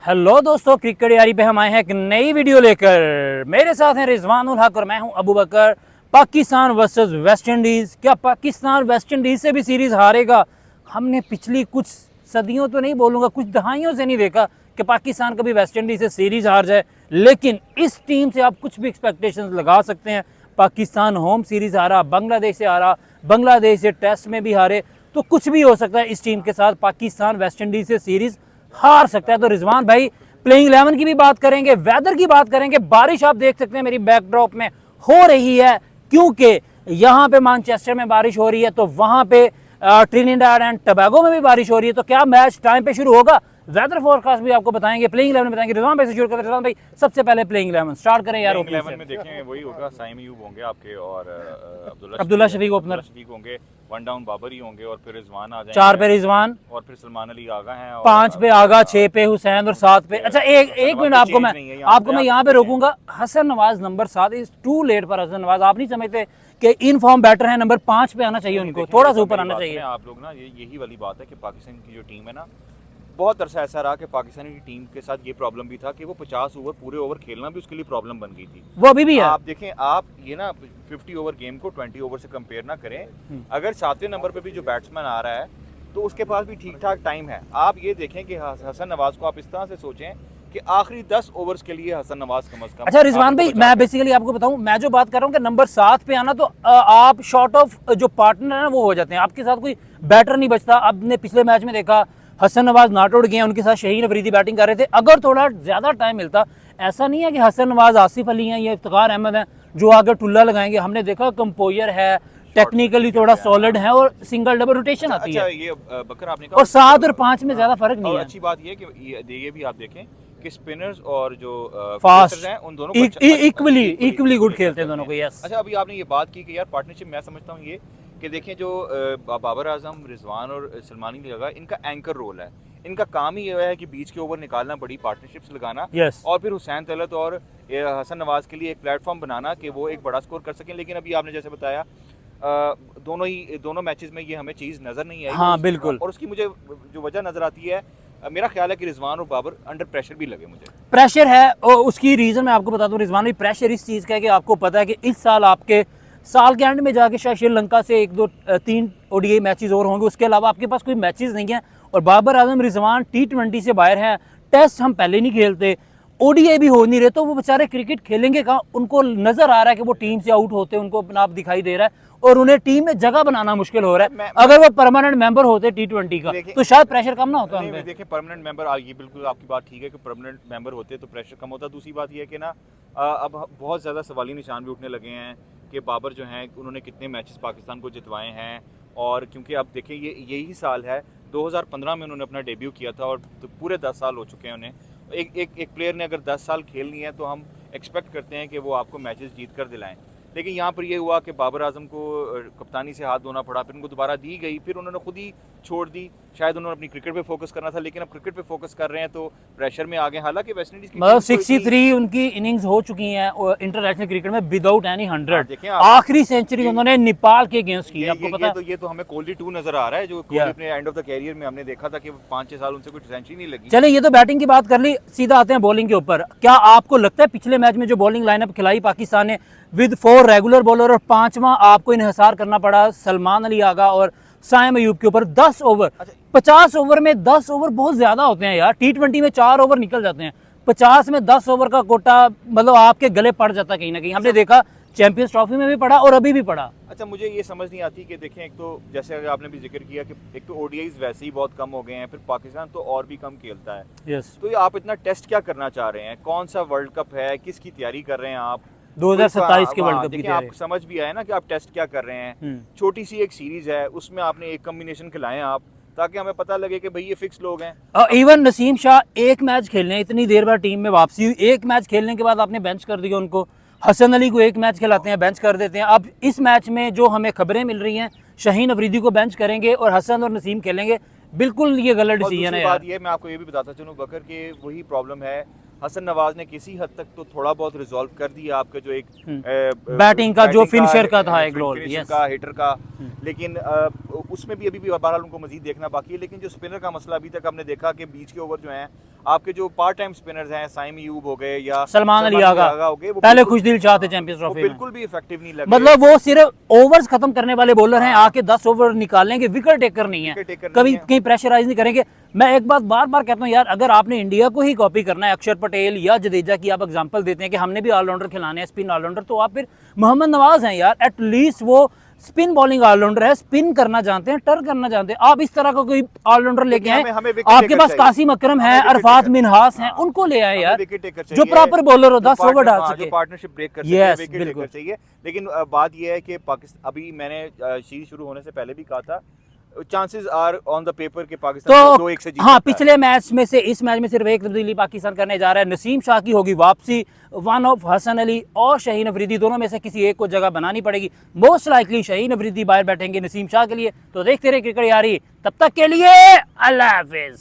Hello दोस्तों, cricket यारी पे हम आए हैं एक नई वीडियो लेकर। मेरे साथ हैं रिजवानुल हक और मैं हूं Abu Bakr. Pakistan versus West Indies. क्या पाकिस्तान वेस्ट इंडीज़ से भी सीरीज़ हारेगा? हमने पिछली कुछ सदियों तो नहीं बोलूँगा, कुछ दहाइयों से नहीं देखा कि पाकिस्तान कभी वेस्ट इंडीज़ से सीरीज़ हार जाए। लेकिन इस टीम से आप कुछ भी एक्सपेक्टेशंस लगा सकते हैं। पाकिस्तान होम सीरीज़ हारा, बांग्लादेश से हारा, बांग्लादेश से टेस्ट में भी हारे, तो कुछ भी हो सकता है इस टीम के साथ। पाकिस्तान वेस्ट इंडीज़ से सीरीज़ हार सकता है। तो रिजवान भाई, प्लेइंग 11 की भी बात करेंगे, वेदर की बात करेंगे। बारिश आप देख सकते हैं मेरी बैकड्रॉप में हो रही है, क्योंकि यहाँ पे मैनचेस्टर में बारिश हो रही है, तो वहाँ पे ट्रिनिडाड एंड टोबैगो में भी बारिश हो रही है। तो क्या मैच टाइम पे शुरू होगा? वेदर फोरकास्ट भी आपको बताएंगे, प्लेइंग 11 बताएंगे। रिजवान भाई से शुरू करते हैं। रिजवान भाई, सबसे पहले प्लेइंग 11 स्टार्ट करें यार। प्लेइंग 11 में देखें वही होगा, साइम अयूब होंगे आपके और अब्दुल्ला शफीक ओपनर, शफीक होंगे, वन डाउन बाबर ही होंगे और फिर रिजवान आ जाएंगे। 4 पे रिजवान और फिर सलमान अली आगा हैं, 5 पे आगा, 6 पे हुसैन और 7 पे। अच्छा, एक मिनट आपको मैं यहाँ पे रोकूंगा। Hasan Nawaz number 7 is too late पर हसन नवाज। आप नहीं समझते कि इन फॉर्म बैटर है, नंबर 5 पे आना चाहिए उनको, थोड़ा सा ऊपर आना चाहिए। आप लोग ना यही वाली बात है कि पाकिस्तान की जो टीम है ना, बहुत अरसा ऐसा रहा कि पाकिस्तानी की टीम के साथ ये प्रॉब्लम भी था कि वो 50 ओवर पूरे ओवर खेलना भी उसके लिए प्रॉब्लम बन गई थी। वो अभी भी है। आप देखें, आप ये ना 50 ओवर गेम को 20 ओवर से कंपेयर ना करें। अगर 7वें नंबर पे भी जो बैट्समैन आ रहा है तो उसके पास भी ठीक ठाक टाइम है। आप ये देखें कि हसन नवाज को आप इस तरह से सोचें कि आखिरी 10 ओवर्स के लिए हसन नवाज कम से कम। अच्छा रिजवान भाई, मैं बेसिकली आपको बताऊं, मैं जो बात कर रहा हूं कि नंबर 7 पे आना, तो आप शॉर्ट ऑफ जो पार्टनर है ना वो हो जाते हैं, आपके साथ कोई बैटर नहीं बचता। आपने पिछले मैच में देखा हसन नवाज नॉट आउट गए, उनके साथ शहीन अफरीदी बैटिंग कर रहे थे। अगर थोड़ा ज्यादा टाइम मिलता, ऐसा नहीं है कि हसन नवाज, आसिफ अली हैं या इफ्तिखार अहमद हैं जो आगे टुल्ला लगाएंगे। हमने देखा कंपोजर है, टेक्निकली थोड़ा सॉलिड है और सिंगल डबल रोटेशन आती है। ये बकर आपने और 7 और 5 में ज्यादा फर्क नहीं है। अच्छी बात ये कि ये भी आप देखें कि स्पिनर्स और जो फास्ट हैं उन दोनों इक्वली गुड खेलते हैं दोनों को। यस। अच्छा, अभी आपने ये बात की कि यार पार्टनरशिप, मैं समझता हूँ ये कि देखें जो बाबर आजम, रिजवान और सलमानी लगा, इनका एंकर रोल है। इनका काम ही ये है कि बीच के ओवर निकालना, बड़ी पार्टनरशिप्स लगाना, और फिर हुसैन तलत और हसन नवाज के लिए एक प्लेटफॉर्म बनाना कि वो एक बड़ा स्कोर कर सकें। लेकिन अभी आपने जैसे बताया दोनों मैचेस में ये हमें चीज़ नज़र नहीं आई। हाँ बिल्कुल। और उसकी मुझे जो वजह नज़र आती है, मेरा ख्याल है कि रिजवान और बाबर अंडर प्रेशर भी लगे। मुझे प्रेशर है, और उसकी रीज़न मैं आपको बता दूं रिजवान भाई। प्रेशर इस चीज़ का है कि आपको पता है कि इस साल आपके साल के एंड में जाके शायद श्रीलंका से 1 2 3 ओडीआई मैचेस और होंगे, उसके अलावा आपके पास कोई मैचेस नहीं है। और बाबर आजम, रिजवान T20 से बाहर हैं, टेस्ट हम पहले नहीं खेलते, ओडीआई भी हो नहीं रहे, तो वो बेचारे क्रिकेट खेलेंगे कहाँ? उनको नजर आ रहा है कि वो टीम से आउट होते, उनको अपना आप दिखाई दे रहा है और उन्हें टीम में जगह बनाना मुश्किल हो रहा है। अगर वो परमानेंट मेंबर होते T20 का तो शायद प्रेशर कम ना होता। देखिए, परमानेंट मेंबर, ये बिल्कुल आपकी बात ठीक है कि परमानेंट मेंबर होते तो प्रेशर कम होता। दूसरी बात ये है कि ना अब बहुत ज़्यादा सवाली निशान भी उठने लगे हैं कि बाबर जो हैं उन्होंने कितने मैचेस पाकिस्तान को जितवाए हैं। और क्योंकि अब देखें यही साल है, 2015 में उन्होंने अपना डेब्यू किया था और तो पूरे 10 साल हो चुके हैं उन्हें। एक प्लेयर ने अगर 10 साल खेलनी है तो हम एक्सपेक्ट करते हैं कि वो आपको मैचेस जीत कर दिलाएं। लेकिन यहाँ पर ये हुआ कि बाबर आजम को कप्तानी से हाथ धोना पड़ा, फिर उनको दोबारा दी गई, फिर उन्होंने खुद ही छोड़ दी। शायद उन्होंने अपनी क्रिकेट पे फोकस करना था, लेकिन अब क्रिकेट पे फोकस कर रहे हैं तो प्रेशर में आ गए। हालांकि वेस्ट इंडीज की मतलब 63 उनकी इनिंग्स हो चुकी हैं इंटरनेशनल क्रिकेट में विदाउट एनी 100। आखिरी सेंचुरी उन्होंने नेपाल के अगेंस्ट की, आपको पता है। ये तो हमें कोहली 2 नजर आ रहा है, जो कोहली अपने एंड ऑफ द कैरियर में हमने देखा था कि 5-6 साल उनसे कोई सेंचुरी नहीं लगी। चले, ये तो बैटिंग की बात कर ली, सीधा आते हैं बॉलिंग के ऊपर। क्या आपको लगता है पिछले मैच में जो बॉलिंग लाइनअप खिलाई पाकिस्तान ने विद 4 रेगुलर बॉलर और 5वां आपको इन्हिसार करना पड़ा सलमान अली आगा और साइम अयूब के ऊपर? 10 ओवर, 50 ओवर में 10 ओवर बहुत ज्यादा होते हैं यार। T20 में 4 ओवर निकल जाते हैं, 50 में 10 ओवर का कोटा मतलब आपके गले पड़ जाता कहीं ना कहीं। हमने देखा चैंपियंस ट्रॉफी में भी पड़ा और अभी भी पड़ा। अच्छा, मुझे ये समझ नहीं आती कि देखें, एक तो जैसे अगर आपने भी जिक्र किया कि एक तो ओडीआईज वैसे ही बहुत कम हो गए हैं, फिर पाकिस्तान तो और भी कम खेलता है। यस। तो ये आप इतना टेस्ट क्या करना चाह रहे हैं? कौन सा वर्ल्ड कप है, किसकी तैयारी कर रहे हैं आप? 2027 के वर्ल्ड कप की तैयारी। आप समझ भी आए ना कि आप टेस्ट क्या कर रहे हैं। छोटी सी एक सीरीज है, उसमें आपने एक कॉम्बिनेशन खिलाएं आप, ताकि हमें पता लगे कि भाई ये फिक्स लोग हैं। इवन नसीम शाह एक मैच खेलने, इतनी देर बाद टीम में वापसी हुई, एक मैच खेलने के बाद आपने बेंच कर दिया उनको। हसन अली को एक मैच खिलाते हैं, बेंच कर देते हैं। अब इस मैच में जो हमें खबरें मिल रही हैं, शाहीन अफरीदी को बेंच करेंगे और हसन और नसीम खेलेंगे। बिल्कुल ये गलत डिसीजन है यार। ये मैं आपको ये भी बताता चलूं बकर के वही प्रॉब्लम है, हसन नवाज ने किसी हद तक तो थोड़ा बहुत रिजॉल्व कर दिया आपका जो एक बैटिंग का जो फिनिशर का था, एक रोल का हिटर का। लेकिन उसमें भी अभी भी बहरहाल उनको मजीद देखना बाकी है। लेकिन जो स्पिनर का मसला अभी तक हमने देखा कि बीच के ओवर जो हैं आपके जो पार्ट टाइम स्पिनर्स हैं, साइम अयूब हो गए या सलमान अली आगा हो गए, वो पहले बिल्कुल- खुश दिल चाहते चैंपियंस वो ट्रॉफी में, बिल्कुल भी इफेक्टिव नहीं लगे। मतलब वो सिर्फ ओवर्स खत्म करने वाले बॉलर हैं, आके 10 ओवर निकालेंगे, विकेट टेकर नहीं है, विकेट टेकर नहीं कभी है। कहीं प्रेशराइज नहीं करेंगे। मैं एक बात बार बार कहता हूँ यार, अगर आपने इंडिया को ही कॉपी करना है, अक्षर पटेल या जडेजा की आप एग्जांपल देते हैं कि हमने भी ऑलराउंडर खिलाने हैं, स्पिन ऑलराउंडर, तो आप फिर मोहम्मद नवाज हैं यार, एटलीस्ट वो स्पिन बॉलिंग ऑलराउंडर है, स्पिन करना जानते हैं, टर्न करना जानते हैं। आप इस तरह का कोई ऑलराउंडर लेके आए, हमें विकेट आपके टेकर पास चाहिए। कासिम अकरम है, हमें विकेट अरफात टेकर। मिनहास हैं, हाँ, उनको ले आए हमें यार, विकेट टेकर जो चाहिए, प्रॉपर बॉलर हो, जो 10 ओवर डाल हाँ, सके, जो पार्टनरशिप ब्रेक कर Yes, सके, विकेट बिल्कुल। टेकर चाहिए। लेकिन बात यह है कि पाकिस्तान, अभी मैंने सीरीज शुरू होने से पहले भी कहा था, chances are on the paper के पाकिस्तान तो 2-1 से जीत हाँ, सकता है। पिछले मैच में से इस मैच में सिर्फ एक तब्दीली पाकिस्तान करने जा रहा है, नसीम शाह की होगी वापसी, वन ऑफ हसन अली और शाहीन अफरीदी, दोनों में से किसी एक को जगह बनानी पड़ेगी। मोस्ट लाइकली शाहीन अफरीदी बाहर बैठेंगे नसीम शाह के लिए। तो देखते रहे क्रिकेट यारी, तब तक के लिए अल्लाह हाफिज।